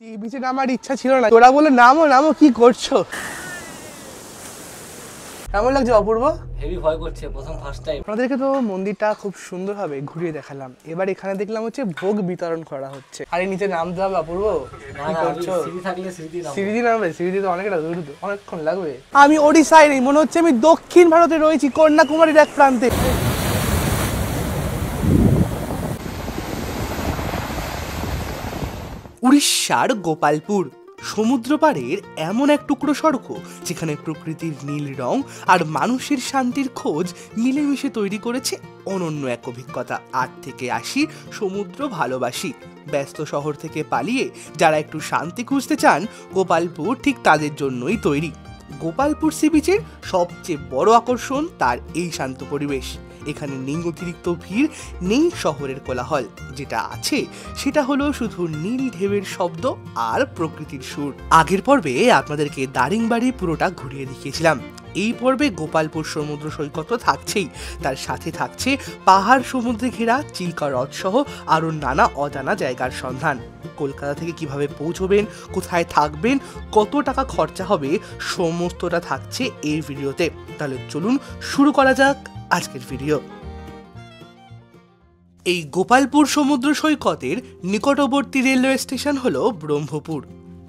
এই বিচে নামার ইচ্ছা ছিল না, তোরা বলে নামো নামো, কি করছো? কেমন লাগছে অপূর্ব? হেভি ভয় করছে, প্রথম ফার্স্ট টাইম। আপনাদেরকে তো মন্দিরটা খুব সুন্দরভাবে ঘুরিয়ে দেখালাম, এবার এখানে দেখলাম হচ্ছে ভোগ বিতরণ করা হচ্ছে। আরে নিচে নামতে হবে অপূর্ব, কি করছো? সিঁড়ি থাকলে সিঁড়ি নামবে, সিঁড়ি তো অনেকটা দূর, অনেকক্ষণ লাগবে। আমি ওড়িশায় নেই, মনে হচ্ছে আমি দক্ষিণ ভারতে রয়েছি, কন্যাকুমারীর এক প্রান্তে। উড়িষ্যার গোপালপুর সমুদ্র পাড়ের এমন এক টুকরো স্বর্গ যেখানে প্রকৃতির নীল রং আর মানুষের শান্তির খোঁজ মিলেমিশে তৈরি করেছে অনন্য এক অভিজ্ঞতা। 8 থেকে 80 সমুদ্র ভালোবাসি ব্যস্ত শহর থেকে পালিয়ে যারা একটু শান্তি খুঁজতে চান, গোপালপুর ঠিক তাদের জন্যই তৈরি। গোপালপুর সি বিচের সবচেয়ে বড় আকর্ষণ তার এই শান্ত পরিবেশ। এখানে নেই অতিরিক্ত ভিড়, নেই শহরের কোলাহল, যেটা আছে সেটা হলো শুধু নীল ঢেউয়ের শব্দ আর প্রকৃতির সুর। আগের পর্বে আপনাদেরকে দারিংবাড়ি পুরোটা ঘুরিয়ে দেখিয়েছিলাম। এই পর্বে গোপালপুর সমুদ্র সৈকত থাকছেই, তার সাথে থাকছে পাহাড় সমুদ্রে ঘেরা চিল্কা হ্রদ সহ আরও নানা অজানা জায়গার সন্ধান। কলকাতা থেকে কিভাবে পৌঁছবেন, কোথায় থাকবেন, কত টাকা খরচা হবে, সমস্তটা থাকছে এই ভিডিওতে। তাহলে চলুন শুরু করা যাক আজকের ভিডিও। এই গোপালপুর সমুদ্র সৈকতের নিকটবর্তী রেলওয়ে স্টেশন হলো ব্রহ্মপুর।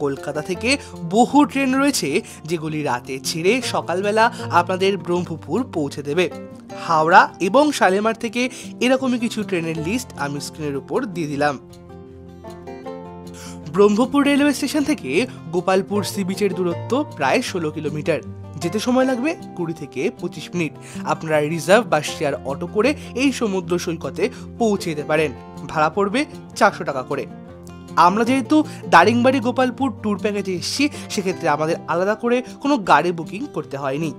কলকাতা থেকে বহু ট্রেন রয়েছে যেগুলি রাতে ছেড়ে সকালবেলা আপনাদের ব্রহ্মপুর পৌঁছে দেবে। হাওড়া এবং শালিমার থেকে এরকমই কিছু ট্রেনের লিস্ট আমি স্ক্রিনের উপর দিয়ে দিলাম। ব্রহ্মপুর রেলওয়ে স্টেশন থেকে গোপালপুর সি বিচের দূরত্ব প্রায় 16 কিলোমিটার। যেতে সময় লাগবে 20 থেকে 25 মিনিট। আপনারা রিজার্ভ বা শেয়ার অটো করে এই সমুদ্র সৈকতে পৌঁছে যেতে পারেন। ভাড়া পড়বে 400 টাকা করে। আমরা যেহেতু দারিংবাড়ি গোপালপুর ট্যুর প্যাকেজে এসেছি, সেক্ষেত্রে আমাদের আলাদা করে কোনো গাড়ি বুকিং করতে হয়নি।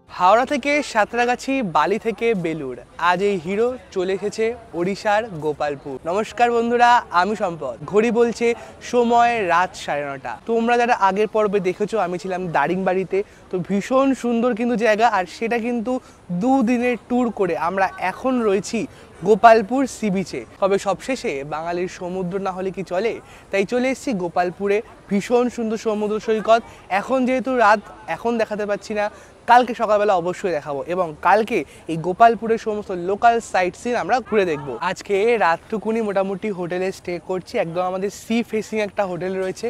হাওড়া থেকে সাঁতরাগাছি, বালি থেকে বেলুড়, আজ এই হিরো চলে এসেছে ওড়িশার গোপালপুর। নমস্কার বন্ধুরা, আমি সম্পদ। ঘড়ি বলছে সময় রাত 9:30। তোমরা যারা আগের পর্বে দেখেছো, আমি ছিলাম দারিংবাড়িতে, তো ভীষণ সুন্দর কিন্তু জায়গা, আর সেটা কিন্তু 2 দিনের ট্যুর করে আমরা এখন রয়েছি গোপালপুর সি বিচে। তবে সবশেষে বাঙালির সমুদ্র না হলে কি চলে, তাই চলে এসেছি গোপালপুরে। ভীষণ সুন্দর সমুদ্র সৈকত। এখন যেহেতু রাত, এখন দেখাতে পাচ্ছি না, কালকে সকালবেলা অবশ্যই দেখাবো, এবং কালকে এই গোপালপুরের সমস্ত লোকাল সাইট সিন আমরা ঘুরে দেখবো। আজকে রাতটুকুনি মোটামুটি হোটেলে স্টে করছি। একদম আমাদের সি ফেসিং একটা হোটেল রয়েছে,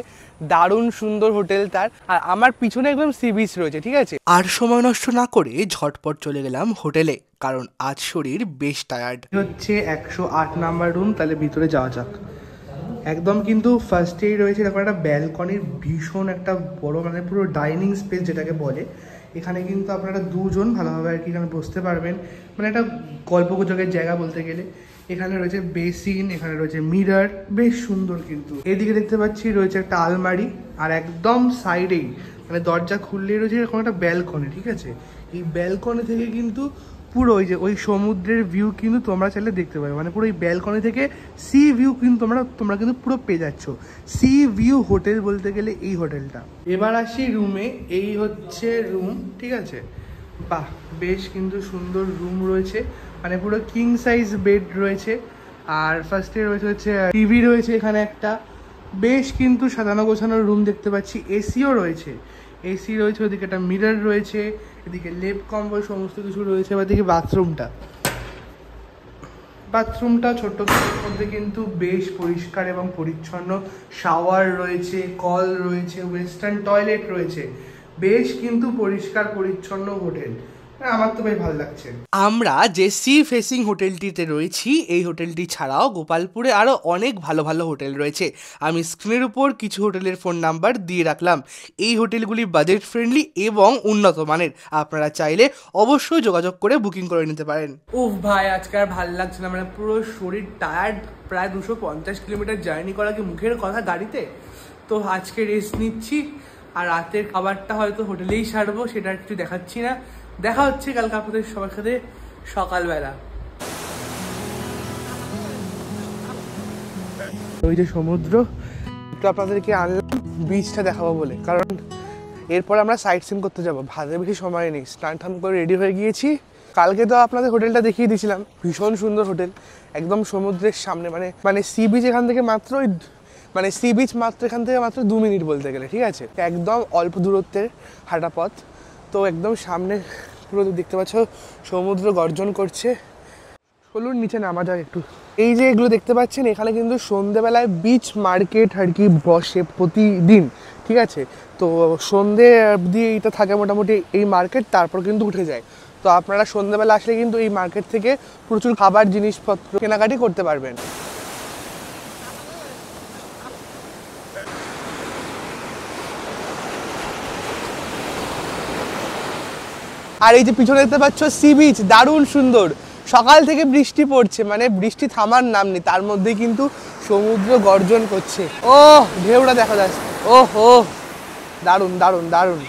দারুণ সুন্দর হোটেল তার, আর আমার পিছনে একদম সি বিচ রয়েছে, ঠিক আছে। আর সময় নষ্ট না করে ঝটপট চলে গেলাম হোটেলে, কারণ আজ শরীর বেশ টায়ার্ড। হচ্ছে 108 নাম্বার রুম, তাহলে ভিতরে যাওয়া যাক। একদম কিন্তু ফার্স্টেই রয়েছে এরকম একটা ব্যালকনির ভীষণ একটা বড়, মানে পুরো ডাইনিং স্পেস যেটাকে বলে। এখানে কিন্তু আপনারা 2 জন ভালোভাবে আর কি এখানে বসতে পারবেন, মানে একটা গল্পগুজবের জায়গা বলতে গেলে। এখানে রয়েছে বেসিন, এখানে রয়েছে মিরর, বেশ সুন্দর। কিন্তু এদিকে দেখতে পাচ্ছি রয়েছে একটা আলমারি, আর একদম সাইডেই মানে দরজা খুললেই রয়েছে এরকম একটা ব্যালকনি, ঠিক আছে। এই ব্যালকনি থেকে কিন্তু পুরো ওই যে ওই সমুদ্রের ভিউ কিন্তু তোমরা চাইলে দেখতে পাবে, মানে পুরো এই ব্যালকনি থেকে সি ভিউ কিন্তু তোমরা কিন্তু পুরো পেয়ে যাচ্ছ। সি ভিউ হোটেল বলতে গেলে এই হোটেলটা। এবার আসি রুমে, এই হচ্ছে রুম, ঠিক আছে। বাহ, বেশ কিন্তু সুন্দর রুম রয়েছে, মানে পুরো কিং সাইজ বেড রয়েছে। আর ফার্স্টে রয়েছে হচ্ছে টিভি রয়েছে এখানে একটা, বেশ কিন্তু সাজানো গোছানোর রুম দেখতে পাচ্ছি। এসিও রয়েছে, এসি রয়েছে, ওদিকে একটা মিরর রয়েছে, এদিকে লেপ কম্বল সমস্ত কিছু রয়েছে। এবার দিকে বাথরুমটা ছোট্ট মধ্যে কিন্তু বেশ পরিষ্কার এবং পরিচ্ছন্ন। শাওয়ার রয়েছে, কল রয়েছে, ওয়েস্টার্ন টয়লেট রয়েছে, বেশ কিন্তু পরিষ্কার পরিচ্ছন্ন হোটেল। আমার তো বেশ ভালো লাগছে। আমরা যে সি ফেসিং হোটেলটিতে রয়েছি, এই হোটেলটি ছাড়াও গোপালপুরে আরও অনেক ভালো ভালো হোটেল রয়েছে। আমি স্ক্রিনের উপর কিছু হোটেলের ফোন নাম্বার দিয়ে রাখলাম। এই হোটেলগুলি বাজেট ফ্রেন্ডলি এবং উন্নত মানের। আপনারা চাইলে অবশ্যই যোগাযোগ করে বুকিং করে নিতে পারেন। উফ ভাই, আজকে আর ভালো লাগছে না, মানে পুরো শরীর টায়ার্ড। প্রায় 250 কিলোমিটার জার্নি করা কি মুখের কথা গাড়িতে। তো আজকে রেস্ট নিচ্ছি, আর রাতের খাবারটা হয়তো হোটেলেই সারবো, সেটা একটু দেখাচ্ছি না। দেখা হচ্ছে কালকে আপনাদের সবার সাথে সকালবেলা। ওই যে সমুদ্র, তো আপনাদেরকে আনলাম বিচটা দেখাবো বলে, কারণ এরপর আমরা সাইট সিন করতে যাবো। ভালো বেশি সময় নেই, স্নান টান করে রেডি হয়ে গিয়েছি। কালকে তো আপনাদের হোটেলটা দেখিয়ে দিয়েছিলাম, ভীষণ সুন্দর হোটেল, একদম সমুদ্রের সামনে, মানে সি বিচ এখান থেকে মাত্র মানে সি বিচ মাত্র এখান থেকে মাত্র 2 মিনিট বলতে গেলে, ঠিক আছে, একদম অল্প দূরত্বের হাঁটা পথ। তো একদম সামনে পুরো দেখতে পাচ্ছ সমুদ্র গর্জন করছে। চলুন নিচে নামা যাক একটু। এই যে এগুলো দেখতে পাচ্ছেন, এখানে কিন্তু সন্ধেবেলায় বিচ মার্কেট আর কি বসে প্রতিদিন, ঠিক আছে। তো সন্ধে অবধি এইটা থাকে মোটামুটি এই মার্কেট, তারপর কিন্তু উঠে যায়। তো আপনারা সন্ধ্যেবেলা আসলে কিন্তু এই মার্কেট থেকে প্রচুর খাবার জিনিসপত্র কেনাকাটি করতে পারবেন। আর এই যে পিছনে দেখতে পাচ্ছ সি বিচ, দারুণ সুন্দর। সকাল থেকে বৃষ্টি পড়ছে, মানে বৃষ্টি থামার নাম নেই, তার মধ্যেই কিন্তু সমুদ্র গর্জন করছে। ও ঢেউটা দেখা যাচ্ছে, ও হো দারুণ দারুণ দারুণ,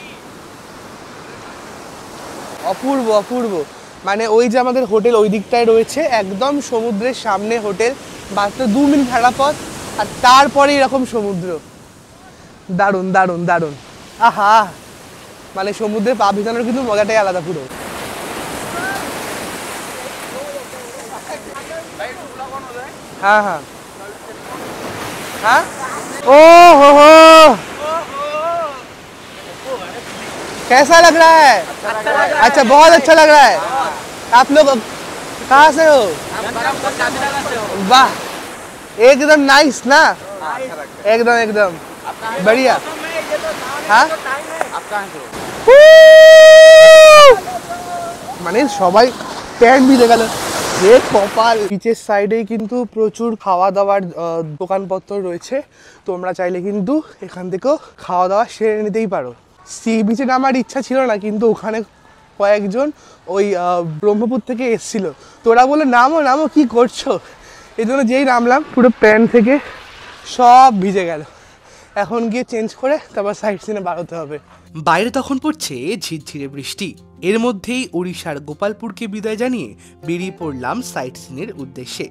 অপূর্ব অপূর্ব। মানে ওই যে আমাদের হোটেল ওই দিকটায় রয়েছে, একদম সমুদ্রের সামনে হোটেল, মাত্র 2 মিনিট হাঁটা পথ, আর তারপরে এরকম সমুদ্র। দারুণ দারুণ দারুণ, আহা, মানে সমুদ্রে পা ভিজানোর কিন্তু মজাটাই আলাদা পুরো। हाँ हाँ हाँ, ओ हो, कैसा लग रहा है? अच्छा, बहुत अच्छा लग रहा है। आप लोग कहाँ से हो? वाह, एकदम नाइस ना, एकदम एकदम बढ़िया। हाँ, মানে সবাই প্যান্ট ভিজে গেল, যে কপাল। বিচের সাইডেই কিন্তু প্রচুর খাওয়া দাওয়ার দোকানপত্র রয়েছে, তোমরা চাইলে কিন্তু এখান থেকেও খাওয়া দাওয়া সেরে নিতেই পারো। সি বিচে নামার ইচ্ছা ছিল না, কিন্তু ওখানে কয়েকজন ওই ব্রহ্মপুর থেকে এসছিল, তোরা বলে নামো নামো, কি করছো, এই জন্য যেই নামলাম পুরো প্যান্ট থেকে সব ভিজে গেল। এখন গিয়ে চেঞ্জ করে তারপর সাইড সিনে বার হতে হবে। বাইরে তখন পড়ছে ঝিরঝিরে বৃষ্টি। এর মধ্যেই ওড়িশার গোপালপুরকে বিদায় জানিয়ে বেরিয়ে পড়লাম সাইট সিনের উদ্দেশ্যে,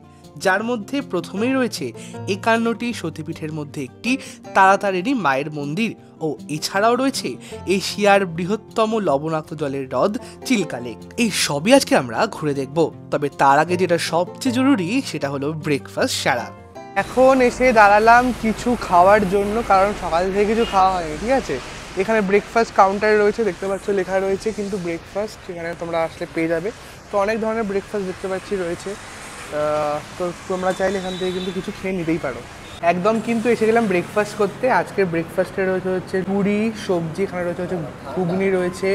যার মধ্যে প্রথমেই রয়েছে 51টি সতীপীঠের মধ্যে একটি তারাতারিণী মায়ের মন্দির, ও এছাড়াও রয়েছে এশিয়ার বৃহত্তম লবণাক্ত জলের হ্রদ চিল্কা লেক। এই সবই আজকে আমরা ঘুরে দেখব, তবে তার আগে যেটা সবচেয়ে জরুরি সেটা হলো ব্রেকফাস্ট সারা। এখন এসে দাঁড়ালাম কিছু খাওয়ার জন্য, কারণ সকাল থেকে কিছু খাওয়া হয়নি, ঠিক আছে। এখানে ব্রেকফাস্ট কাউন্টার রয়েছে, দেখতে পাচ্ছ লেখা রয়েছে, কিন্তু ব্রেকফাস্ট এখানে তোমরা আসলে পেয়ে যাবে। তো অনেক ধরনের ব্রেকফাস্ট দেখতে পাচ্ছি রয়েছে, তো তোমরা চাইলে এখান থেকে কিন্তু কিছু খেয়ে নিতেই পারো। একদম কিন্তু এসে গেলাম ব্রেকফাস্ট করতে। আজকের ব্রেকফাস্টে রয়েছে হচ্ছে পুরি সবজি, এখানে রয়েছে হচ্ছে ঘুগনি রয়েছে,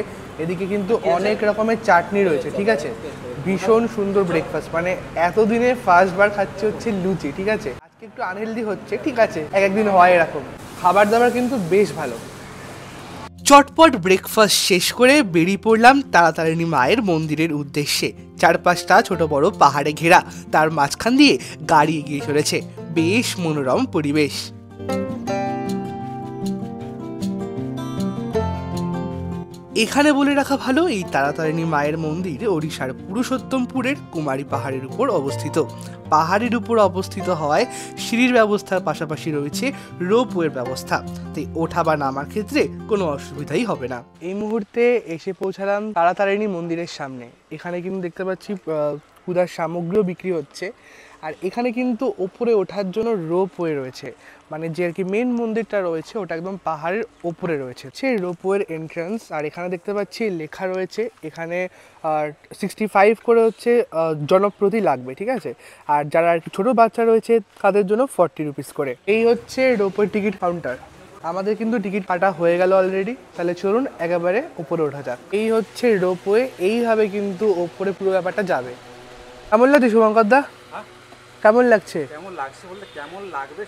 এদিকে কিন্তু অনেক রকমের চাটনি রয়েছে, ঠিক আছে। ভীষণ সুন্দর ব্রেকফাস্ট, মানে এতদিনে ফার্স্ট বার খাচ্ছি হচ্ছে লুচি, ঠিক আছে। আজকে একটু আনহেলদি হচ্ছে, ঠিক আছে, এক একদিন হয় এরকম। খাবার দাবার কিন্তু বেশ ভালো। চটপট ব্রেকফাস্ট শেষ করে বেরিয়ে পড়লাম তারাতারিণী মায়ের মন্দিরের উদ্দেশ্যে। চারপাশটা ছোট বড় পাহাড়ে ঘেরা, তার মাঝখান দিয়ে গাড়ি এগিয়ে চলেছে, বেশ মনোরম পরিবেশ। এখানে বলে রাখা ভালো, এই তারাতারিণী মায়ের মন্দির ওড়িশার পুরুষোত্তমপুরের কুমারী পাহাড়ের উপর অবস্থিত। পাহাড়ের উপর অবস্থিত হওয়ায় সিঁড়ির ব্যবস্থার পাশাপাশি রয়েছে রোপওয়ের ব্যবস্থা, তাই ওঠা বা নামার ক্ষেত্রে কোনো অসুবিধাই হবে না। এই মুহূর্তে এসে পৌঁছালাম তারাতারিণী মন্দিরের সামনে। এখানে কিন্তু দেখতে পাচ্ছি পূজার সামগ্রীও বিক্রি হচ্ছে, আর এখানে কিন্তু ওপরে ওঠার জন্য রোপওয়ে রয়েছে, মানে যে আর কি মেন মন্দিরটা রয়েছে ওটা একদম পাহাড়ের ওপরে রয়েছে, সেই রোপওয়ের এন্ট্রান্স। আর এখানে দেখতে পাচ্ছি লেখা রয়েছে এখানে 65 করে হচ্ছে জনপ্রতি লাগবে, ঠিক আছে। আর যারা আর কি ছোটো বাচ্চা রয়েছে তাদের জন্য 40 রুপিস করে। এই হচ্ছে রোপওয়ের টিকিট কাউন্টার। আমাদের কিন্তু টিকিট কাটা হয়ে গেল অলরেডি, তাহলে চলুন একেবারে উপরে ওঠা যাক। এই হচ্ছে রোপওয়ে, এইভাবে কিন্তু ওপরে পুরো ব্যাপারটা যাবে। কেমন লাগছে শুভঙ্কর দা? কেমন লাগছে? কেমন লাগছে বলতে কেমন লাগবে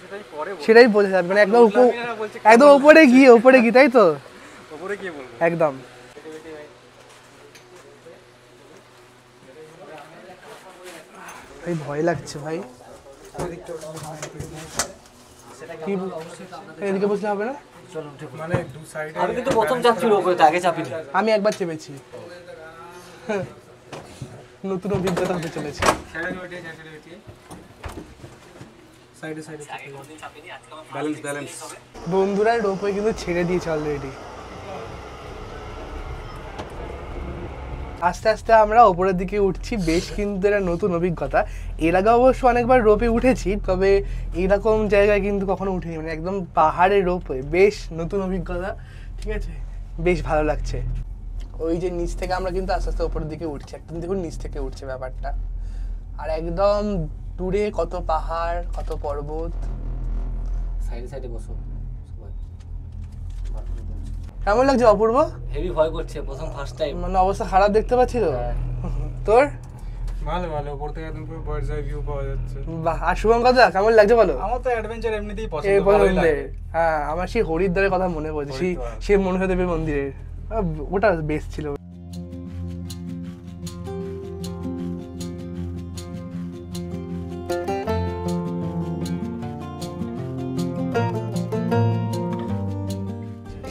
সেটাই বোঝা যাবে, মানে একদম একদম উপরে গিয়ে তাই তো, উপরে গিয়ে বলবো একদম। ভাই ভয় লাগছে ভাই, এদিকে বসলে হবে না? মানে দু সাইডে আমি কিন্তু প্রথম চাপছি উপরে, আগে চাপিনি। আমি একবার চেপেছি, নতুন অভিজ্ঞতা হতে চলেছে। সাইডে সাইডে ব্যালেন্স ব্যালেন্স। বন্ধুরা রোপওয়ে কিন্তু ছেড়ে দিয়েছে অলরেডি। আস্তে আস্তে আমরা ওপরের দিকে উঠছি, বেশ কিন্তু এটা নতুন অভিজ্ঞতা। এর আগে অবশ্য অনেকবার রোপে উঠেছি, তবে এইরকম জায়গায় কিন্তু কখনো উঠিনি, মানে একদম পাহাড়ে রোপে, বেশ নতুন অভিজ্ঞতা। ঠিক আছে, বেশ ভালো লাগছে। ওই যে নিচ থেকে আমরা কিন্তু আস্তে আস্তে ওপরের দিকে উঠছি, একদম দেখুন নিচ থেকে উঠছে ব্যাপারটা, আর একদম দূরে কত পাহাড়, কত পর্বত। সাইডে সাইডে বসো সবাই। কেমন লাগছে অপূর্ব? হেভি ভয় করছে, প্রথম ফার্স্ট টাইম। মানে অবস্থা খারাপ দেখতে পাচ্ছি তো। হ্যাঁ। তোর? ভালো ভালো, উপর থেকে একদম পুরো বার্ডস আই ভিউ পাওয়া যাচ্ছে। বাহ, আর শুভঙ্কর দা কেমন লাগছে বলো? আমার তো অ্যাডভেঞ্চার এমনিতেই এই পছন্দ, ভালোই লাগে। পছন্দের। হ্যাঁ, আমার সেই হরিদ্বারের কথা মনে পড়ছে, সেই মনসা দেবীর মন্দিরের, ওটা বেশ ছিল।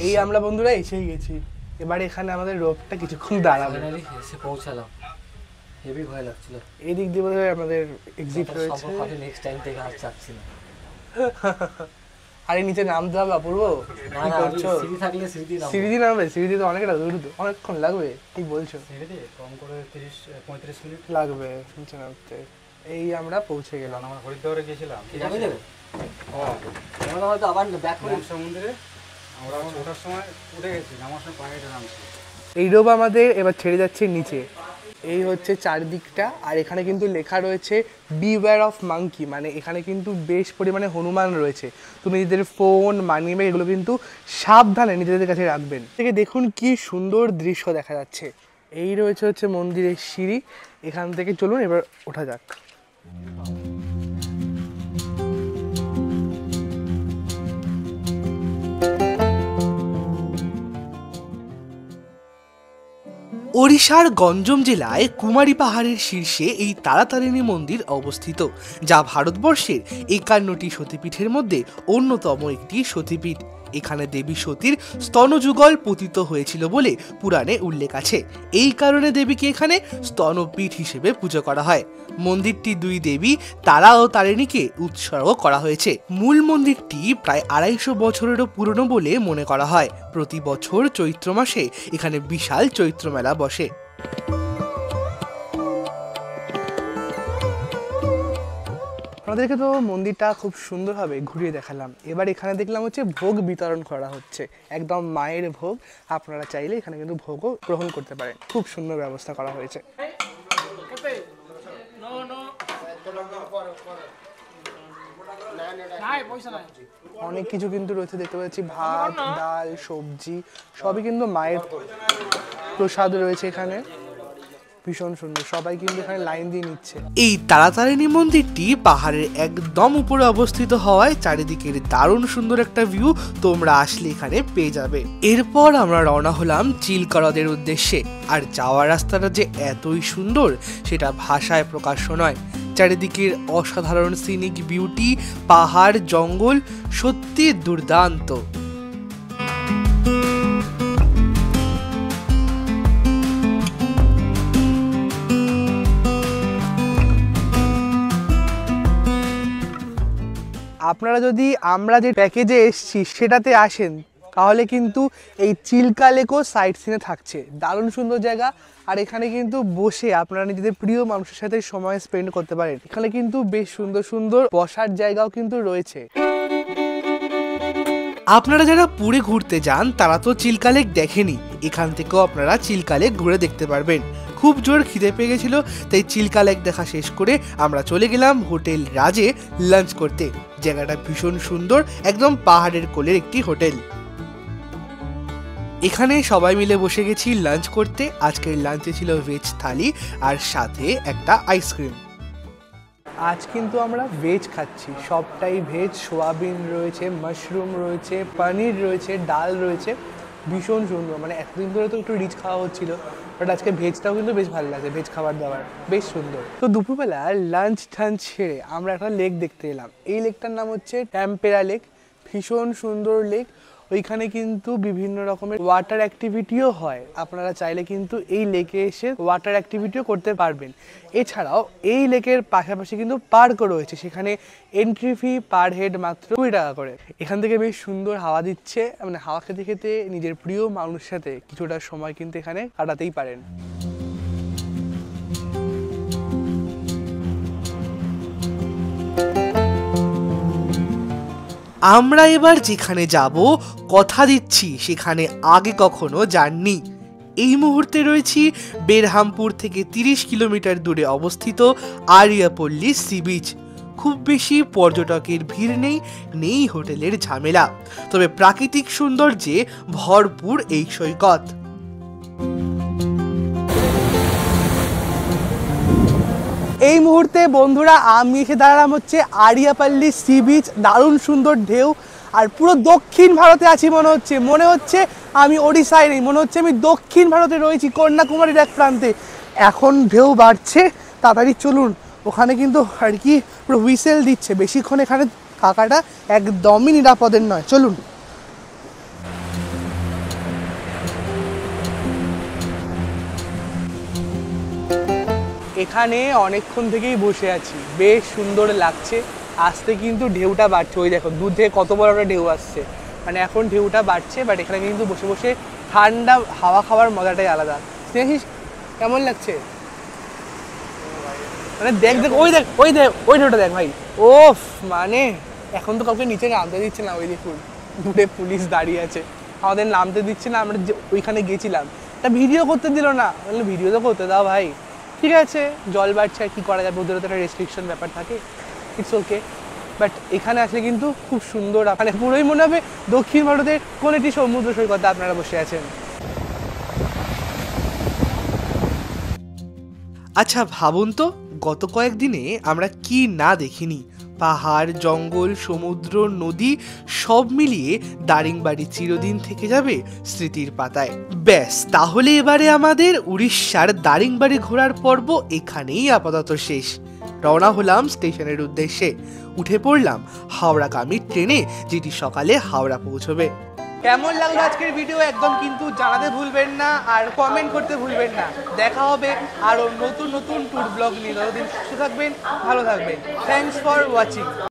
এই আমরা বন্ধুরা এসেই গেছি, এবার এখানে আমাদের রোপটা কিছুক্ষণ দাঁড়াবে। ফাইনালি এসে পৌঁছালাম, হেভি ভয় লাগছিল। এই দিক দিয়ে বোধহয় আমাদের এক্সিট রয়েছে। সম্পর্কে নেক্সট টাইম থেকে আর চাচ্ছি না। আরে নিচে নামতে হবে অপূর্ব, না কি না, করছো? সিঁড়ি থাকলে সিঁড়ি নাও। সিঁড়ি দিয়ে নামবে? সিঁড়ি দিয়ে তো অনেকটা দূর, অনেকক্ষণ লাগবে, কি বলছো? সিঁড়িতে কম করে 30-35 মিনিট লাগবে নিচে নামতে। এই আমরা পৌঁছে গেলাম। আমরা হরিদ্বারে গেছিলাম, কি যাবে দেবে? ও আমরা হয়তো আবার ব্যাক করে মনসা মন্দিরে আমরা ওঠার সময় উঠে গেছি, নামার সময় পানিটা নামছি। এই রোপ আমাদের এবার ছেড়ে যাচ্ছে নিচে। এই হচ্ছে চারদিকটা, আর এখানে কিন্তু লেখা রয়েছে বিওয়্যার অফ মাঙ্কি, মানে এখানে কিন্তু বেশ পরিমাণে হনুমান রয়েছে। তুমি নিজেদের ফোন, মানি ব্যাগ এগুলো কিন্তু সাবধানে নিজেদের কাছে রাখবেন। থেকে দেখুন কি সুন্দর দৃশ্য দেখা যাচ্ছে। এই রয়েছে হচ্ছে মন্দিরের সিঁড়ি, এখান থেকে চলুন এবার ওঠা যাক। ওড়িশার গঞ্জম জেলায় কুমারী পাহাড়ের শীর্ষে এই তারাতারিণী মন্দির অবস্থিত, যা ভারতবর্ষের 51টি সতীপীঠের মধ্যে অন্যতম একটি সতীপীঠ। এখানে দেবী সতীর স্তনযুগল পতিত হয়েছিল বলে পুরাণে উল্লেখ আছে। এই কারণে দেবীকে এখানে স্তনপীঠ হিসেবে পুজো করা হয়। মন্দিরটি দুই দেবী তারা ও তারিণীকে উৎসর্গ করা হয়েছে। মূল মন্দিরটি প্রায় 250 বছরেরও পুরনো বলে মনে করা হয়। প্রতি বছর চৈত্র মাসে এখানে বিশাল চৈত্র মেলা বসে। আমাদেরকে তো মন্দিরটা খুব সুন্দরভাবে ঘুরিয়ে দেখালাম। এবার এখানে দেখলাম হচ্ছে ভোগ বিতরণ করা হচ্ছে, একদম মায়ের ভোগ। আপনারা চাইলে এখানে কিন্তু ভোগও গ্রহণ করতে পারেন, খুব সুন্দর ব্যবস্থা করা হয়েছে। অনেক কিছু কিন্তু রয়েছে, দেখতে পাচ্ছি ভাত, ডাল, সবজি, সবই কিন্তু মায়ের প্রসাদ রয়েছে এখানে। ভীষণ সুন্দর, সবাই কিন্তু এখানে লাইন দিয়ে নিচ্ছে। এই তারাতারিণী মন্দিরটি পাহাড়ের একদম উপরে অবস্থিত হওয়ায় চারিদিকের দারুণ সুন্দর একটা ভিউ তোমরা আসলে এখানে পেয়ে যাবে। এরপর আমরা রওনা হলাম চিল্কা হ্রদের উদ্দেশ্যে। আর যাওয়ার রাস্তাটা যে এতই সুন্দর সেটা ভাষায় প্রকাশ্য নয়। চারিদিকের অসাধারণ সিনিক বিউটি, পাহাড়, জঙ্গল, সত্যি দুর্দান্ত। আপনারা যদি আমরা যে প্যাকেজে এসছি সেটাতে আসেন, তাহলে কিন্তু এই চিল্কা লেকও সাইট সিনে থাকছে। দারুণ সুন্দর জায়গা, আর এখানে কিন্তু বসে আপনারা নিজেদের প্রিয় মানুষের সাথে সময় স্পেন্ড করতে পারেন। এখানে কিন্তু বেশ সুন্দর সুন্দর বসার জায়গাও কিন্তু রয়েছে। আপনারা যারা পুরী ঘুরতে যান তারা তো চিল্কা লেক দেখেনি, এখান থেকেও আপনারা চিল্কা লেক ঘুরে দেখতে পারবেন। খুব জোর খিদে পেয়ে গেছিল, তাই চিল্কা লেক দেখা শেষ করে আমরা চলে গেলাম হোটেল রাজে লাঞ্চ করতে। জায়গাটা ভীষণ সুন্দর, একদম পাহাড়ের কোলের একটি হোটেল। এখানে সবাই মিলে বসে গেছি লাঞ্চ করতে। আজকের লাঞ্চে ছিল ভেজ থালি আর সাথে একটা আইসক্রিম। আজ কিন্তু আমরা ভেজ খাচ্ছি, সবটাই ভেজ। সোয়াবিন রয়েছে, মাশরুম রয়েছে, পনির রয়েছে, ডাল রয়েছে, ভীষণ সুন্দর। মানে এতদিন ধরে তো একটু রিচ খাওয়া হচ্ছিল, বাট আজকে ভেজটাও কিন্তু বেশ ভালো লাগে, ভেজ খাবার দাবার বেশ সুন্দর। তো দুপুরবেলা লাঞ্চ টাঞ্চ ছেড়ে আমরা একটা লেক দেখতে এলাম। এই লেকটার নাম হচ্ছে ট্যাম্পেরা লেক, ভীষণ সুন্দর লেক। ওইখানে কিন্তু বিভিন্ন রকমের ওয়াটার অ্যাক্টিভিটিও হয়। আপনারা চাইলে কিন্তু এই লেকে এসে ওয়াটার অ্যাক্টিভিটিও করতে পারবেন। এছাড়াও এই লেকের পাশাপাশি কিন্তু পার্কও রয়েছে, সেখানে এন্ট্রি ফি পার হেড মাত্র 20 টাকা করে। এখান থেকে বেশ সুন্দর হাওয়া দিচ্ছে, মানে হাওয়া খেতে খেতে নিজের প্রিয় মানুষের সাথে কিছুটা সময় কিন্তু এখানে কাটাতেই পারেন। আমরা এবার যেখানে যাব কথা দিচ্ছি সেখানে আগে কখনো যাননি। এই মুহূর্তে রয়েছি বেরহামপুর থেকে 30 কিলোমিটার দূরে অবস্থিত আরিয়াপল্লী সি বিচ। খুব বেশি পর্যটকের ভিড় নেই, নেই হোটেলের ঝামেলা, তবে প্রাকৃতিক সৌন্দর্যে ভরপুর এই সৈকত। এই মুহূর্তে বন্ধুরা আমি এসে দাঁড়ালাম হচ্ছে আরিয়াপল্লী সি বিচ। দারুণ সুন্দর ঢেউ, আর পুরো দক্ষিণ ভারতে আছি মনে হচ্ছে আমি ওড়িশায় নেই, মনে হচ্ছে আমি দক্ষিণ ভারতে রয়েছি, কন্যাকুমারীর এক প্রান্তে। এখন ঢেউ বাড়ছে, তাড়াতাড়ি চলুন। ওখানে কিন্তু আর কি পুরো হুইসেল দিচ্ছে, বেশিক্ষণ এখানে থাকাটা একদমই নিরাপদের নয়। চলুন। এখানে অনেকক্ষণ থেকেই বসে আছি, বেশ সুন্দর লাগছে। আসতে কিন্তু ঢেউটা বাড়ছে, ওই দেখো দূর থেকে কত বড় একটা ঢেউ আসছে। মানে এখন ঢেউটা বাড়ছে, বাট এখানে কিন্তু বসে বসে ঠান্ডা হাওয়া খাওয়ার মজাটাই আলাদা। দেখিস কেমন লাগছে? মানে দেখ দেখ ওই দেখ ওই দেখ ওই ঢেউটা দেখ ভাই। ওফ, মানে এখন তো কাউকে নিচে নামতে দিচ্ছে না। ওই দেখুন দূরে পুলিশ দাঁড়িয়ে আছে, আমাদের নামতে দিচ্ছে না। আমরা ওইখানে গেছিলাম, তা ভিডিও করতে দিল না। বললো ভিডিও তো করতে দাও ভাই। ঠিক আছে, জল বাড়ছে আর কি করা যাবে, ওদেরও তো একটা রেস্ট্রিকশন ব্যাপার থাকে, ইটস ওকে। বাট এখানে আসলে কিন্তু খুব সুন্দর, মানে পুরোই মনে হবে দক্ষিণ ভারতের কোন একটি সমুদ্র সৈকতে আপনারা বসে আছেন। আচ্ছা ভাবুন তো, গত কয়েকদিনে আমরা কি না দেখিনি। পাহাড়, জঙ্গল, সমুদ্র, নদী সব মিলিয়ে দারিংবাড়ি চিরদিন থেকে যাবে স্মৃতির পাতায়। ব্যাস, তাহলে এবারে আমাদের উড়িষ্যার দারিংবাড়ি ঘোরার পর্ব এখানেই আপাতত শেষ। রওনা হলাম স্টেশনের উদ্দেশ্যে। উঠে পড়লাম হাওড়াগামী ট্রেনে, যেটি সকালে হাওড়া পৌঁছবে। কেমন লাগলো আজকের ভিডিও একদম কিন্তু জানাতে ভুলবেন না, আর কমেন্ট করতে ভুলবেন না। দেখা হবে আরও নতুন নতুন ট্যুর ব্লগ নিয়ে। ততদিন সুস্থ থাকবেন, ভালো থাকবেন। Thanks for watching.